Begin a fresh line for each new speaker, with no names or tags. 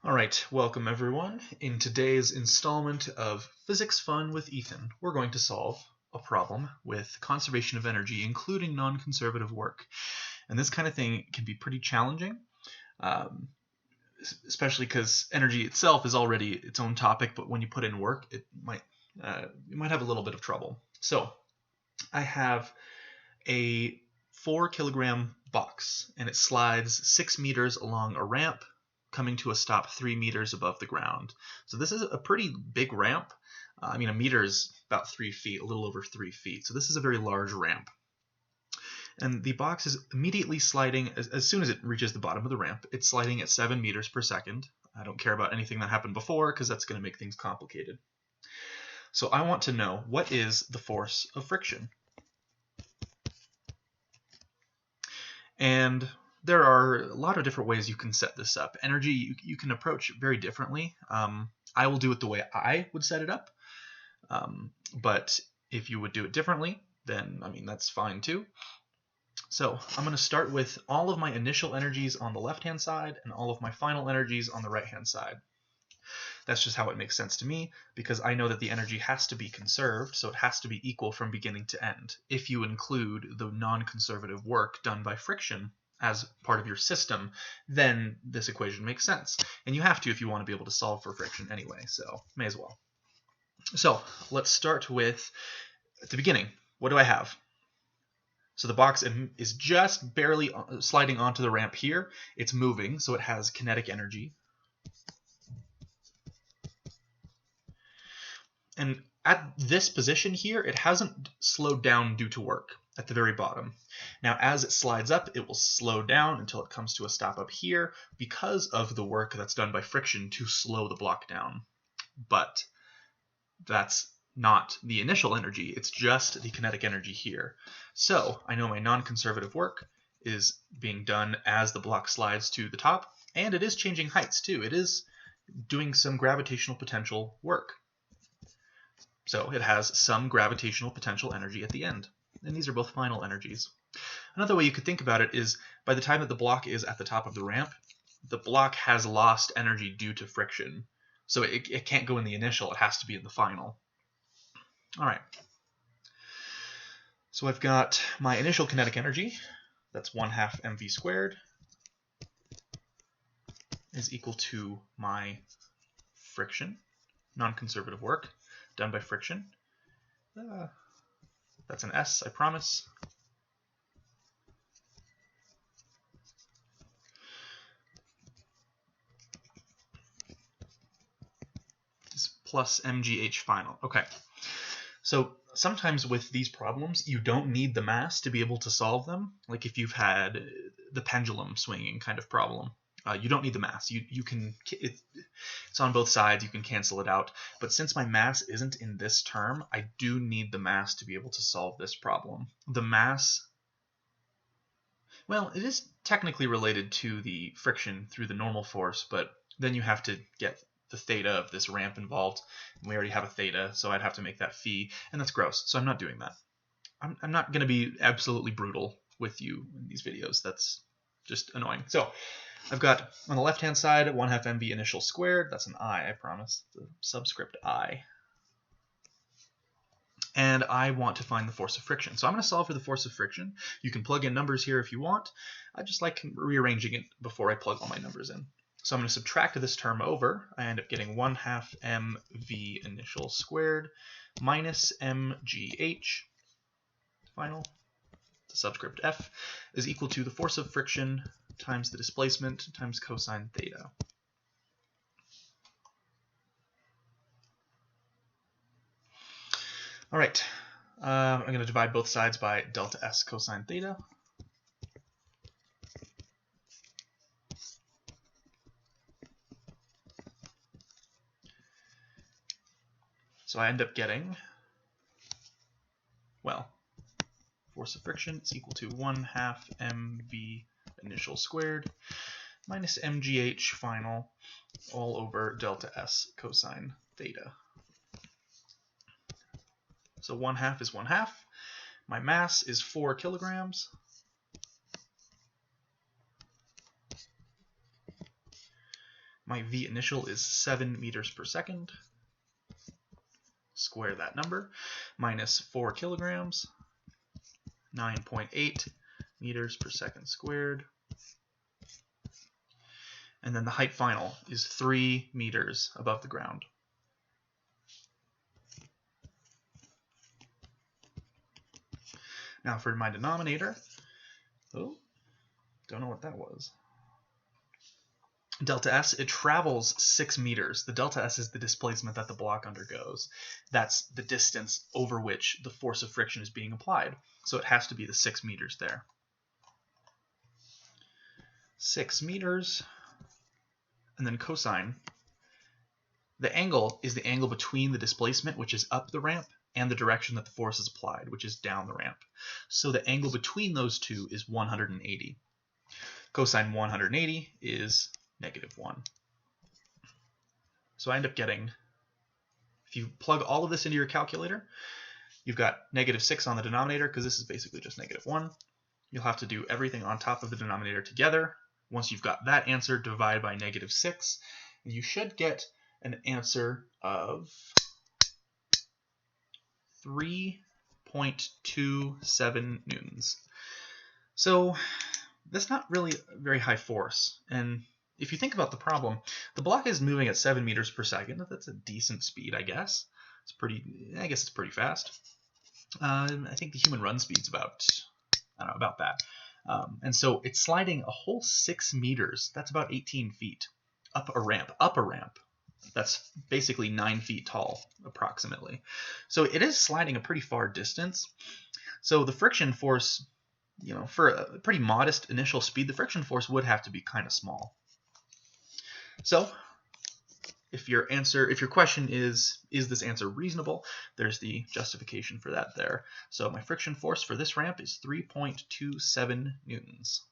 All right, welcome everyone. In today's installment of Physics Fun with Ethan, we're going to solve a problem with conservation of energy, including non-conservative work. And this kind of thing can be pretty challenging, um, especially because energy itself is already its own topic, but when you put in work, you might have a little bit of trouble. So I have a 4 kilogram box, and it slides 6 meters along a ramp, coming to a stop 3 meters above the ground. So this is a pretty big ramp. A meter is about 3 feet, a little over 3 feet. So this is a very large ramp. And the box is immediately sliding as soon as it reaches the bottom of the ramp. It's sliding at 7 meters per second. I don't care about anything that happened before because that's going to make things complicated. So I want to know, what is the force of friction? And there are a lot of different ways you can set this up. Energy, you can approach very differently. I will do it the way I would set it up. But if you would do it differently, then, that's fine too. So I'm going to start with all of my initial energies on the left-hand side and all of my final energies on the right-hand side. That's just how it makes sense to me, because I know that the energy has to be conserved, so it has to be equal from beginning to end. If you include the non-conservative work done by friction as part of your system, then this equation makes sense. And you have to if you want to be able to solve for friction anyway, so may as well. So let's start with, at the beginning, what do I have? So the box is just barely sliding onto the ramp here. It's moving, so it has kinetic energy. And at this position here, it hasn't slowed down due to work at the very bottom. Now, as it slides up, it will slow down until it comes to a stop up here because of the work that's done by friction to slow the block down. But that's not the initial energy, it's just the kinetic energy here. So I know my non-conservative work is being done as the block slides to the top, and it is changing heights too. It is doing some gravitational potential work. So it has some gravitational potential energy at the end. And these are both final energies. Another way you could think about it is, by the time that the block is at the top of the ramp, the block has lost energy due to friction. So it can't go in the initial, it has to be in the final. All right. So I've got my initial kinetic energy, that's 1/2 mv squared, is equal to my friction, non-conservative work done by friction. That's an S, I promise. Plus mgh final. Okay. So sometimes with these problems, you don't need the mass to be able to solve them. Like if you've had the pendulum swinging kind of problem, you don't need the mass. It's on both sides. You can cancel it out. But since my mass isn't in this term, I do need the mass to be able to solve this problem. The mass, well, it is technically related to the friction through the normal force, but then you have to get the theta of this ramp involved. And we already have a theta, so I'd have to make that phi, and that's gross, so I'm not doing that. I'm not going to be absolutely brutal with you in these videos. That's just annoying. So I've got, on the left-hand side, 1/2 mv initial squared. That's an I promise. The subscript I. And I want to find the force of friction. So I'm going to solve for the force of friction. You can plug in numbers here if you want. I just like rearranging it before I plug all my numbers in. So I'm going to subtract this term over. I end up getting 1/2 mv initial squared minus mgh final, the subscript f, is equal to the force of friction times the displacement times cosine theta. All right, I'm going to divide both sides by delta s cosine theta. So I end up getting, well, force of friction is equal to 1/2 mv initial squared minus mgh final all over delta s cosine theta. So 1/2 is 1/2. My mass is 4 kilograms. My V initial is 7 meters per second. Square that number. Minus 4 kilograms. 9.8 meters per second squared. And then the height final is 3 meters above the ground. Now for my denominator, don't know what that was. Delta S, it travels 6 meters. The delta S is the displacement that the block undergoes. That's the distance over which the force of friction is being applied. So it has to be the 6 meters there. 6 meters, and then cosine. The angle is the angle between the displacement, which is up the ramp, and the direction that the force is applied, which is down the ramp. So the angle between those two is 180. Cosine 180 is -1. So I end up getting, if you plug all of this into your calculator, you've got -6 on the denominator, because this is basically just -1. You'll have to do everything on top of the denominator together. Once you've got that answer, divide by -6, and you should get an answer of 3.27 newtons. So that's not really a very high force. And if you think about the problem, the block is moving at 7 meters per second. That's a decent speed, I guess. I guess it's pretty fast. I think the human run speed's about that. And so it's sliding a whole 6 meters. That's about 18 feet up a ramp. That's basically 9 feet tall, approximately. So it is sliding a pretty far distance. So the friction force, for a pretty modest initial speed, the friction force would have to be kind of small. So if your question is this answer reasonable, there's the justification for that there. So my friction force for this ramp is 3.27 newtons.